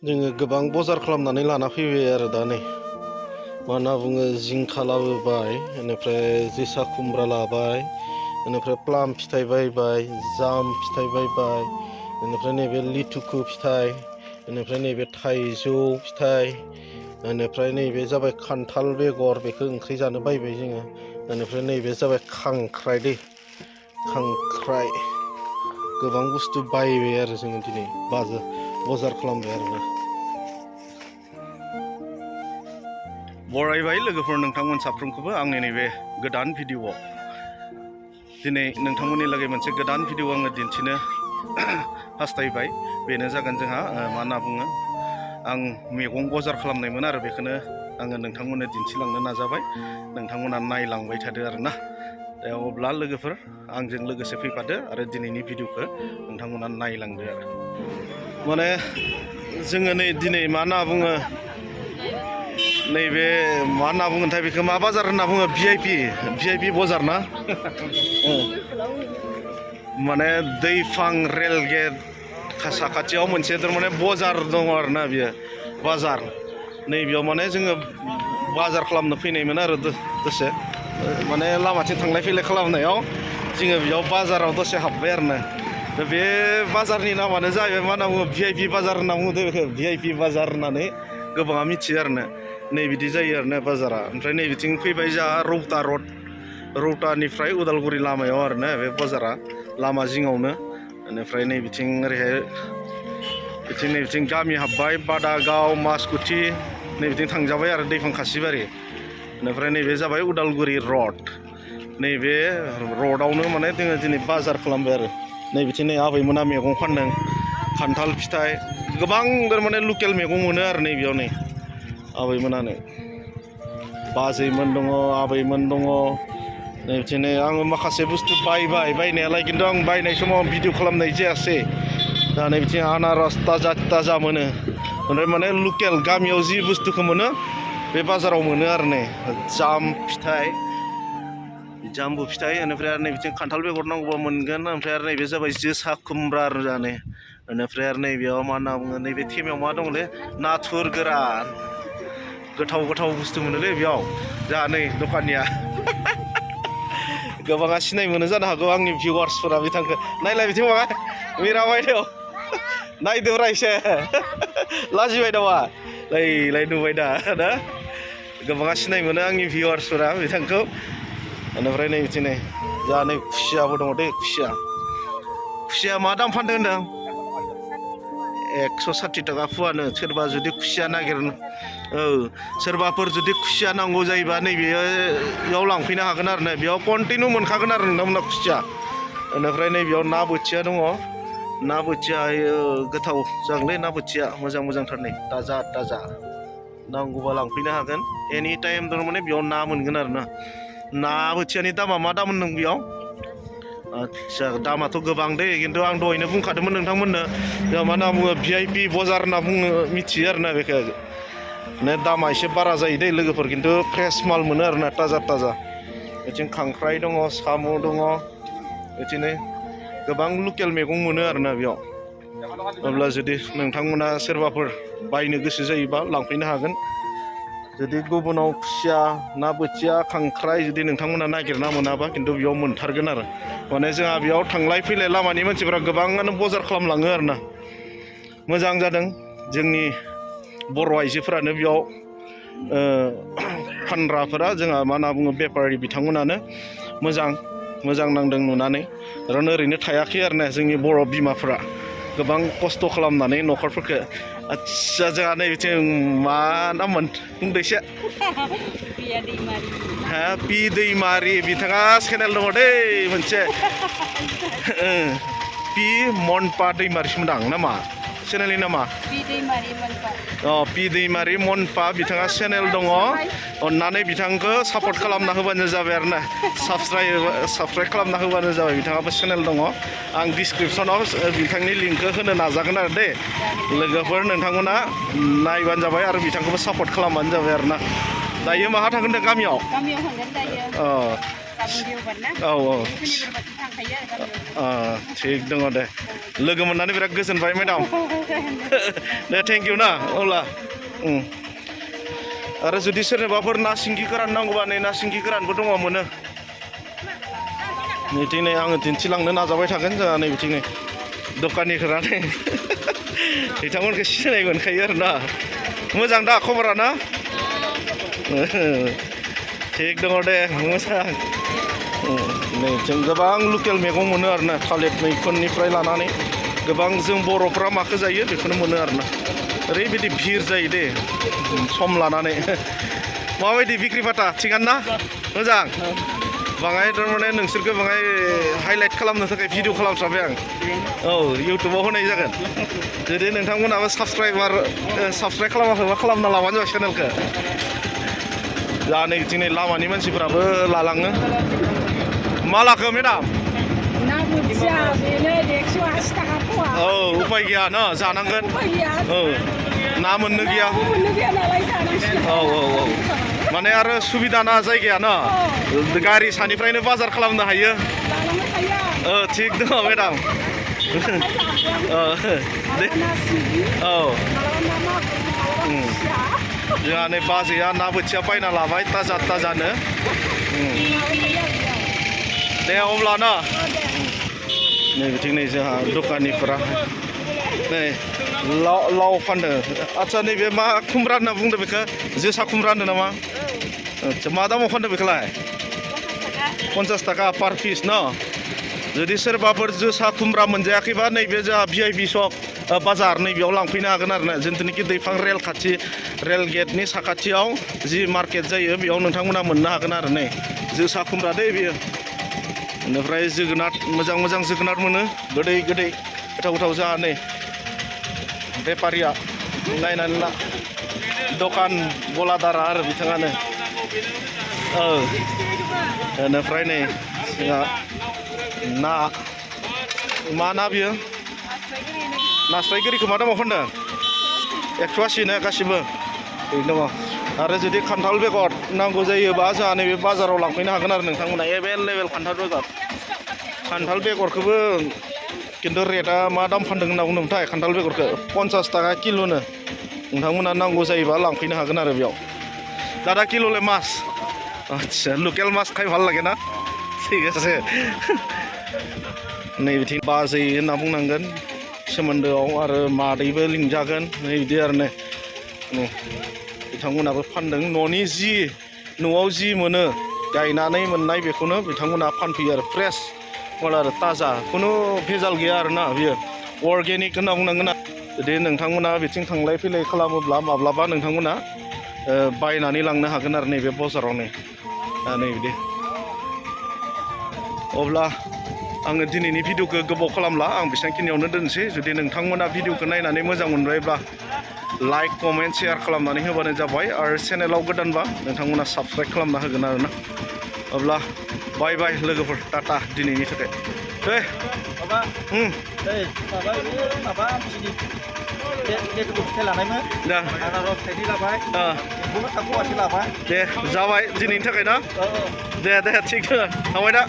जोङो गोबां बजार खालामनानै लाना फैबाय आरो दा नै मा होनना बुङो जिंखा लाबोबाय बेनिफ्राय जोसा खुमब्रा लाबाय बेनिफ्राय प्लाम फिथाइ बायबाय जाम फिथाइ बायबाय बेनिफ्राय नैबे लिथुखु फिथाइ बेनिफ्राय नैबे थाइजौ फिथाइ बेनिफ्राय नैबे जाबाय खान्थाल बेगर बेखौ ओंख्रि जानो बायबाय जोङो बेनिफ्राय नैबे जाबाय खांख्राइ दै खांख्राइ गोबां बुस्थु बायबाय आरो जोङो दिनै बजार खालामबाय आरोना बरायबाय लोगोफोर नोंथांमोन साफ्रोमखौबो आंनि नैबे गोदान भिडिअ'आव दिनै नोंथांमोननि लागै मोनसे गोदान भिडिअ आङो दिन्थिनो हास्थायबाय बेनो जागोन जोंहा मा होनना बुङो आं मैगं बजार खालामनायमोन आरो बेखौनो आङो नोंथांमोननो दिन्थिलांनो नाजाबाय नोंथांमोना नायलांबाय थादो आरोना दा अब्ला लोगोफोर आंजों लोगोसे फैफादो आरो दिनैनि भिडिअखौ नोंथांमोना नायलांदो आरो माने जोङो नै दिनै मा होनना बुङो नैबे मा होनना बुङोथाय बेखौ मा बाजार होनना बुङो भिआइपि बाजार ना माने दैफां रेल गेट साखाथियाव मोनसे थारमाने बाजार दङ आरोना बियो बाजार नैबेयाव माने जोङो बाजार खालामनो फैनायमोन आरो दसे माने लामाथिं थांलाय फैलाय खालामनायाव जोङो बेयाव बाजाराव दसे हाबबाय आरोना दा बे बाजारनि नामानो जाहैबाय मा होनना बुङो भिआइपि बाजार होनना बुङो बेखौ भिआइपि बाजार होननानै गोबाङा मिथियो आरोना नै बिदि जायो आरोना बाजारा ओमफ्राय नै बिथिं फैबाय जोंहा रौता रड रौतानिफ्राय उदालगुरि लामायाव आरोना बे बाजारा लामा जिङावनो बेनिफ्राय नै बिथिं ओरैहाय बिथिं गामि हाबबाय बादागाव मासकुथि नै बिथिं थांजाबाय आरो दैफां खासिबारि बेनिफ्राय नैबे जाबाय उदालगुरि रड नैबे रडआवनो माने जोङो दिनै बाजार खालामबाय आरो नै बिथिं नै आबैमोना मैगं फानदों खान्थाल फिथाइ गोबां थारमाने लकेल मैगं मोनो आरो नैबेयाव नै आबैमोनानो बाजैमोन दङ आबैमोन दङ नै बिदिनो आङो माखासे बुस्थु बायनायालाय खिन्थु आं बायनाय समाव भिडिअ खालामनाय जायासै दा नै बिथिं आनारस ताजा मोनो ओमफ्राय माने लकेल गामियाव जि बुस्थुखौ मोनो बे बाजाराव मोनो आरो नै जाम्बु फिथाइ बेनिफ्राय आरो नै बिथिं खान्थाल बेगर नांगौबा मोनगोन ओमफ्राय आरो नैबे जाबाय जोसा खुमब्रा आरो जाने बेनिफ्राय आरो नैबेयाव मा होनना बुङो नैबे थेमायाव मा दंलै नाथुर गोरान गोथाव बुस्थु मोनोलै बेयाव जोंहा नै दखानिया गोबाङा सिनाय मोनो जानो हागौ आंनि भिउवार्सफोरा बिथांखौ नायलाय बिथिं माबा मिरा बायदेव नायदोब्रा एसे लाजिबाय नामा लाय नुबाय दा गोबाङा सिनाय मोनो आंनि भिउवार्सफोरा बिथांखौ बेनिफ्राय नै बिथिं नै जोंहा नै खुसियाबो दङ दै खुसिया मा दाम फानदों होनदों 160 थाखा फुवानो सोरबा जुदि खुसिया नागिरनो सोरबाफोर जुदि खुसिया नांगौ जायोबा नैबेयाव लांफैनो हागोन आरो ना बेयाव कन्टिनिउ मोनखागोन आरो नोंथांमोना खुसिया बेनिफ्राय नैबेयाव ना बोथिया दङ ना बोथिया गोथाव जागोनलै ना बोथिया मोजांथार नै ताजा नांगौबा लांफैनो हागोन एनि टाइम थारमाने बेयाव ना मोनगोन आरो ना बोथियानि दामा मा दाम होनदों बेयाव आदसा दामाथ' गोबां दै खिन्थु आं दहायनो बुंखादोंमोन नोंथांमोननो मा होनना बुङो भिआइपि बाजार होनना बुङो मिथियो आरोना बेखौ माने दामा एसे बारा जायो दै लोगोफोर खिन्थु फ्रेस माल मोनो आरोना ताजा बिथिं खांख्राइ दङ साम' दङ बिदिनो गोबां लकेल मैगं मोनो आरोना बेयाव अब्ला जुदि नोंथांमोना सोरबाफोर बायनो गोसो जायोबा लांफैनो हागोन जुदि गुबुनाव खुसिया ना बोथिया खांख्राइ जुदि नोंथांमोना नागिरना मोनाबा खिन्थु बेयाव मोनथारगोन आरो माने जोंहा बेयाव थांलाय फैलाय लामानि मानसिफोरा गोबाङानो बजार खालामलाङो आरोना मोजां जादों जोंनि बर' आइजोफोरानो बेयाव फानग्राफोरा जोंहा मा होनना बुङो बेफारि बिथांमोनानो मोजां नांदों नुनानै ओरैनो थायाखै आरोना जोंनि बर' बिमाफोरा गोबां खस्थ' खालामनानै न'खरफोरखौ आदसा जोंहा नै बिथिं मा नाममोन बुंदो एसे पि दैमारि बिथाङा चेनेल दङ दै मोनसे पि मनपा दैमारिसोमोन आं नामा चेनेलनि नामा पि दैमारिमनपा बिथाङा चेनेल दङ अननानै बिथांखौ सापर्ट खालामना होबानो जाबाय आरोना साबस्क्राइब खालामना होबानो जाबाय बिथाङाबो चेनेल दङ आं डिसक्रिपसनाव बिथांनि लिंकखौ होनो नाजागोन आरो दे लोगोफोर नोंथांमोना नायबानो जाबाय आरो बिथांखौबो सापर्ट खालामबानो जाबाय आरोना दायो माहा थांगोन दे गामियाव थांगोन दायो औ थिग दङ दे लोगो मोननानै बिराद गोजोनबाय मेडाम दे थेंक इउ ना अब्ला आरो जुदि सोरनोबाफोर ना सिंगि गोरान नांगौबा नै ना सिंगि गोरानबो दङ मोनो नैथिं नै आङो दिन्थिलांनो नाजाबाय थागोन जोंहा नै बिथिं नै दखानिफोरा नै बिथांमोनखौ सिनाय मोनखायो आरो ना मोजां दा खबरा ना थिग दङ दे मोजां नै जों गोबां लकेल मैगं मोनो आरो ना थालिर मैखुननिफ्राय लानानै गोबां जों बर'फ्रा माखौ जायो बेखौनो मोनो आरो ना ओरैबायदि भिर जायो दे सम लानानै माबायदि बिक्रि फाटा थिगानो ना मोजां बाङाय थारमाने नोंसोरखौ बाङाय हाइलाइट खालामनो थाखाय भिडिअ खालामथ्राबाय आं औ इउटुबाव होनाय जागोन जुदि नोंथांमोनाबो साबसक्राइब खालामाखैबा खालामना लाबानो जाबाय चेनेलखौ दा नै दिनै लामानि मानसिफोराबो लालाङो मा लाखो मेडाम औ उफाय गैया न जानांगोन औ ना मोननो गैया औ माने आरो सुबिदा ना जायगाया न गारि सानिफ्रायनो बाजार खालामनो हायो थिग दङ मेडाम औ जोंहा नै बाजैया ना बोथिया बायना लाबाय ताजानो दे अब्ला ना नै बिथिं नै जोंहा दखानिफोरा नै लाव फानदों आदसा नैबे मा खुमब्रा होनना बुंदों बेखौ जोसा खुमब्रा होनदों नामा आदसा मा दामाव फानदों बेखौलाय 50 थाखा पार पिस न जुदि सोरबाफोर जोसा खुमब्रा मोनजायाखैबा नैबे जोंहा VIP सक बाजार नैबेयाव लांफैनो हागोन आरो ना जिथुनिखि दैफां रेल खाथि रेल गेटनि साखाथियाव जि मार्केट जायो बेयाव नोंथांमोना मोननो हागोन आरो नै जोसा खुमब्रा दै बेयो बेनिफ्राय जोगोनार मोजां जोगोनार मोनो गोदै गोथाव जोंहा नै बेफारिया नायनानै ला दखान गलादारा आरो बिथाङानो बेनिफ्राय नै जोंहा ना मा ना बियो नास्राय गोरिखौ मा दामाव फानदों 180 ना गासिबो दङ आरो जुदि खान्थाल बेगर नांगौ जायोबा जोंहा नैबे बाजाराव लांफैनो हागोन आरो नोंथांमोना एभेलेबेल खान्थाल बेगरखौबो खिन्थु रेटआ मा दाम फानदों होनना बुंदोंमोनथाय खान्थाल बेगरखौ 50 थाखा किल'नो नोंथांमोना नांगौ जायोबा लांफैनो हागोन आरो बेयाव दादा किल'लाय मास आदसा लकेल मास खाय ভাল লাগে ना ঠিক আছে नै बिथिं बाजै होनना बुंनांगोन सोमोन्दोआव आरो मादैबो लिंजागोन नै बिदि आरो नै बिथांमोनाबो फानदों न'नि न'आव जि मोनो गायनानै मोननाय बेखौनो बिथांमोना फानफैयो आरो फ्रेस आरो ताजा खुनु भेजाल गैया आरो ना बियो अर्गेनिक होनना बुंनांगोन जुदि नोंथांमोना बिथिं थांलाय फैलाय खालामोब्ला माब्लाबा नोंथांमोना बायनानै लांनो हागोन आरो नैबे बाजाराव नै बिदि अब्ला आङो दिनैनि भिडिअखौ गोबाव खालामला आं बेसेबांखिनियावनो दोनसै जुदि नोंथांमोना भिडिअखौ नायनानै मोजां मोनबायब्ला लाइक कमेन्ट शेयार खालामनानै होबानो जाबाय आरो चेनेलाव गोदानबा नोंथांमोना साबस्क्राइब खालामना होगोन आरोना अब्ला बाय बाय लोगोफोर टाटा दिनैनि थाखाय दे दे जाबाय दिनैनि थाखाय ना दे थिग दङ थांबाय दा